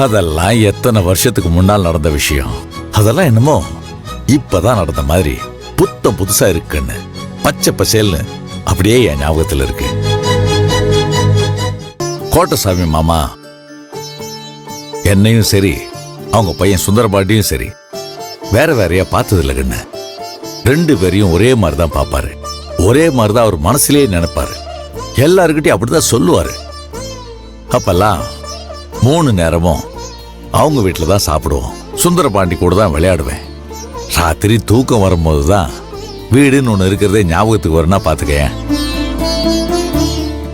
அதெல்லாம் எத்தனை வருஷத்துக்கு முன்னால் நடந்த விஷயம். அதெல்லாம் என்னமோ இப்பதான் நடந்த மாதிரி புத்தம் புதுசா இருக்குன்னு பச்சை பசேல்னு அப்படியே என் ஞாபகத்தில் இருக்கு. கோட்டசாமி மாமா என்னையும் சரி அவங்க பையன் சுந்தரபாண்டியும் சரி வேற வேறையா பார்த்தது இல்லை கண்ணு. 2 பேரையும் ஒரே மாதிரிதான் பார்ப்பாரு, ஒரே மாதிரிதான் அவர் மனசுலயே நினைப்பாரு, எல்லாருக்கிட்டையும் அப்படிதான் சொல்லுவாரு. அப்பெல்லாம் 3 நேரமும் அவங்க வீட்டில் தான் சாப்பிடுவோம். சுந்தரபாண்டி கூட தான் விளையாடுவேன். ராத்திரி தூக்கம் வரும்போது தான் வீடுன்னு ஒன்று இருக்கிறதே ஞாபகத்துக்கு வரும்னா பார்த்துக்கேன்.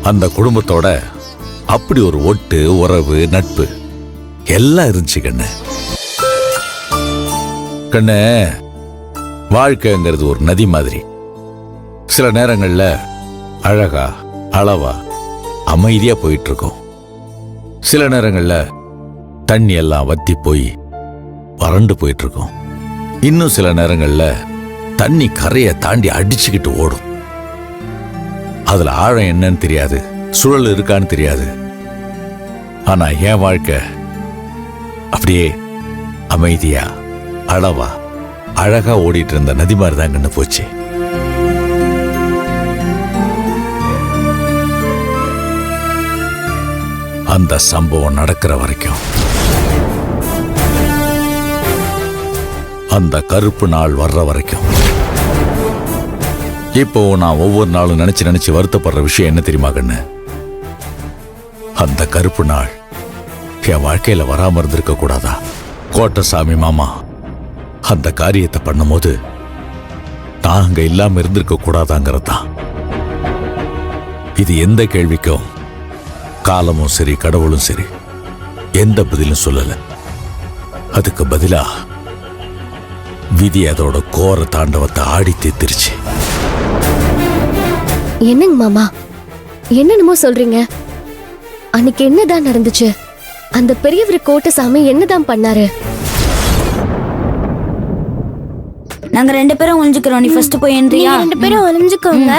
அந்த குடும்பத்தோட அப்படி ஒரு ஒட்டு உறவு நட்பு எல்லாம் இருந்துச்சு கண்ணு. கண்ணு, வாழ்க்கைங்கிறது ஒரு நதி மாதிரி. சில நேரங்கள்ல அழகா அளவா அமைதியா போயிட்டு இருக்கோம். சில நேரங்கள்ல தண்ணி எல்லாம் வத்தி போய் வறண்டு போயிட்டு இருக்கோம். இன்னும் சில நேரங்கள்ல தண்ணி கரையை தாண்டி அடிச்சுக்கிட்டு ஓடும். அதுல ஆழம் என்னன்னு தெரியாது, சுழல் இருக்கான்னு தெரியாது. ஆனா என் வாழ்க்கை அப்படியே அமைதியா அளவா அழகா ஓடிட்டு இருந்த நதி மாதிரி தான் கண்ணு போச்சு. அந்த சம்பவம் நடக்கிற வரைக்கும், அந்த கருப்பு நாள் வர்ற வரைக்கும். இப்போ நான் ஒவ்வொரு நாளும் நினைச்சு நினைச்சு வருத்தப்படுற விஷயம் என்ன தெரியுமா கண்ணு? அந்த கருப்பு நாள் என் வாழ்க்கையில வராம இருந்திருக்க கூடாதா? கோட்டசாமி மாமா அந்த காரியத்தை பண்ணும்போது நான் அங்க இல்லாம இருந்திருக்க கூடாதாங்கிறதான். இது எந்த கேள்விக்கும் காலமும் சரி கடவுளும் சரி எந்த பதிலும் சொல்லல. அதுக்கு பதிலா விதி அதோட கோர தாண்டவத்தை ஆடி தீர்த்திருச்சு. என்னங்க மாமா, என்னென்னமோ சொல்றீங்க? அன்னைக்கு என்னதான் நடந்துச்சு? அந்த பெரியவர் கோட்டசாமி என்னதான் பண்ணாரு? நாங்க 2 பேரும் ஒளிஞ்சுக்கிறோம். நீ ஃபர்ஸ்ட் போய் என்றியா? 2 பேரும் ஒளிஞ்சுக்கோங்க.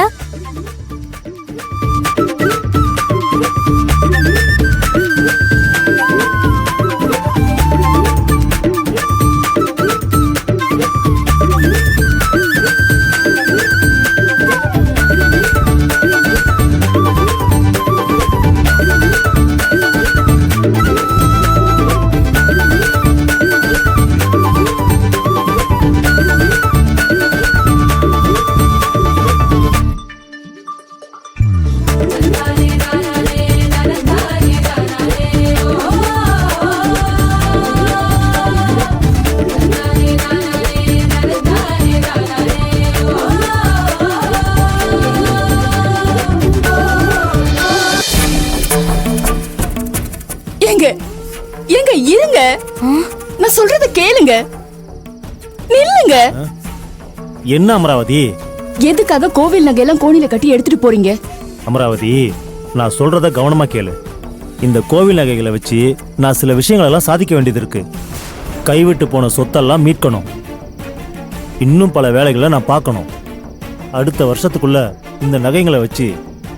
எங்க இருங்க, நான் சொல்றத கேளுங்க. நில்லுங்க. என்ன அமராவதி? எதுக்காக கோவில் நகையெல்லாம் கோணில கட்டி எடுத்துட்டு போறீங்க? அமராவதி, நான் சொல்றத கவனமா கேளு. இந்த கோவில் நகைகளை வச்சு நான் சில விஷயங்கள் எல்லாம் சாதிக்க வேண்டியது இருக்கு. கைவிட்டு போன சொத்தெல்லாம் மீட்கணும். இன்னும் பல வேலைகளை நான் பார்க்கணும். அடுத்த வருஷத்துக்குள்ள இந்த நகைகளை வச்சு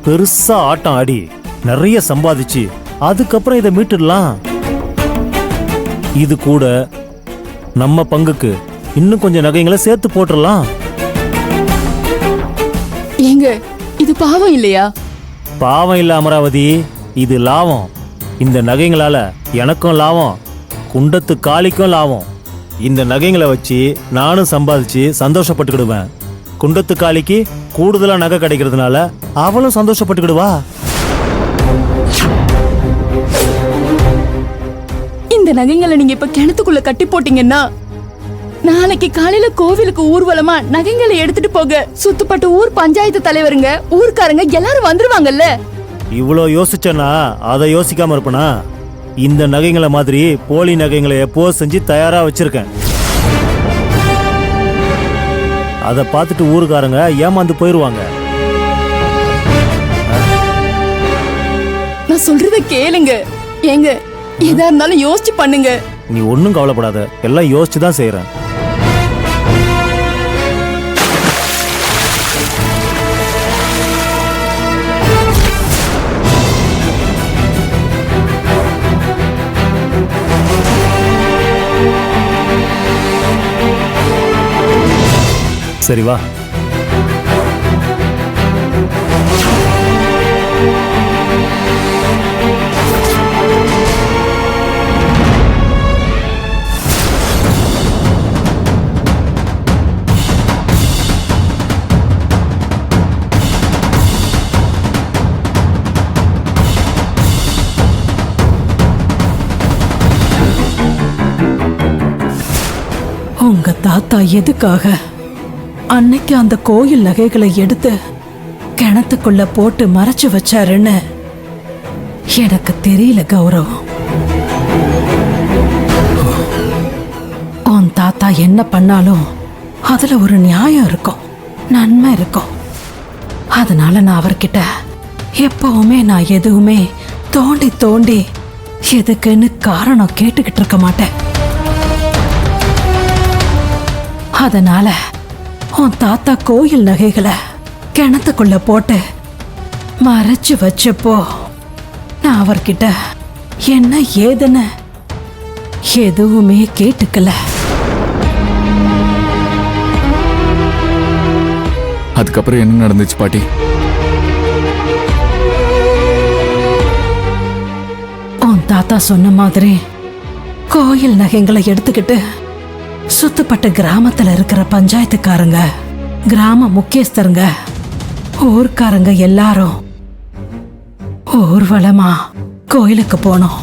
பெருசா ஆட்டம் ஆடி நிறைய சம்பாதிச்சு அதுக்கப்புறம் இதை மீட்டுடலாம். இது கூட நம்ம பங்குக்கு இன்னும் கொஞ்சம் நகைகளை சேர்த்து போட்டுடலாம். ஏங்க, இது பாவம் இல்லையா? பாவம் இல்ல அமராவதி, இது லாபம். இந்த நகைங்களால எனக்கும் லாபம், குண்டத்து காளிக்கும் லாபம். இந்த நகைங்களை வச்சு நானும் சம்பாதிச்சு சந்தோஷப்பட்டுக்கிடுவேன். குண்டத்து காளிக்கு கூடுதலா நகை கிடைக்கிறதுனால அவளும் சந்தோஷப்பட்டுக்கிடுவா. இந்த நகைங்களை நீங்க இப்ப கிணத்துக்குள்ள கட்டி போட்டீங்கன்னா நாளைக்கு காலையில கோவிலுக்கு ஊர்வலமா நகைங்களை எடுத்துட்டு போக சுத்துப்பட்டு ஊர் பஞ்சாயத்து தலைவருங்க ஊர்க்காரங்க எல்லாரும் வந்துருவாங்கல்ல. இவ்வளோ யோசிச்சனா அதை யோசிக்காம இருப்பனா? இந்த நகைங்களை மாதிரி போலி நகைங்களை எப்போ செஞ்சு தயாரா வச்சிருக்கேன். அதை பார்த்துட்டு ஊருக்காரங்க ஏமாந்து போயிருவாங்க. நான் சொல்றத கேளுங்க. ஏங்க, எதா இருந்தாலும் யோசிச்சு பண்ணுங்க. நீ ஒன்னும் கவலைப்படாத, எல்லாம் யோசிச்சு தான் செய்யறேன். சரி வா. உங்க தாத்தா எதுக்காக அன்னைக்கு அந்த கோயில் நகைகளை எடுத்து கிணத்துக்குள்ள போட்டு மறைச்சு வச்சாருன்னு எனக்கு தெரியல கௌரவம். உன் தாத்தா என்ன பண்ணாலும் அதுல ஒரு நியாயம் இருக்கும், நன்மை இருக்கும். அதனால நான் அவர்கிட்ட எப்பவுமே நான் எதுவுமே தோண்டி தோண்டி எதுக்குன்னு காரணம் கேட்டுக்கிட்டு இருக்க மாட்டேன். அதனால உன் தாத்தா கோயில் நகைகளை கிணத்துக்குள்ள போட்டு மறைச்சு வச்சப்போ நான் அவர்கிட்ட என்ன ஏதுன்னு எதுவுமே கேட்டுக்கல. அதுக்கப்புறம் என்ன நடந்துச்சு பாட்டி? உன் தாத்தா சொன்ன மாதிரி கோயில் நகைகளை எடுத்துக்கிட்டு சுத்தப்பட்ட கிராமத்துல இருக்கிற பஞ்சாயத்துக்காரங்க, கிராம முக்கியஸ்தருங்க, ஊர்க்காரங்க எல்லாரும் ஊர்வலமா கோயிலுக்கு போனோம்.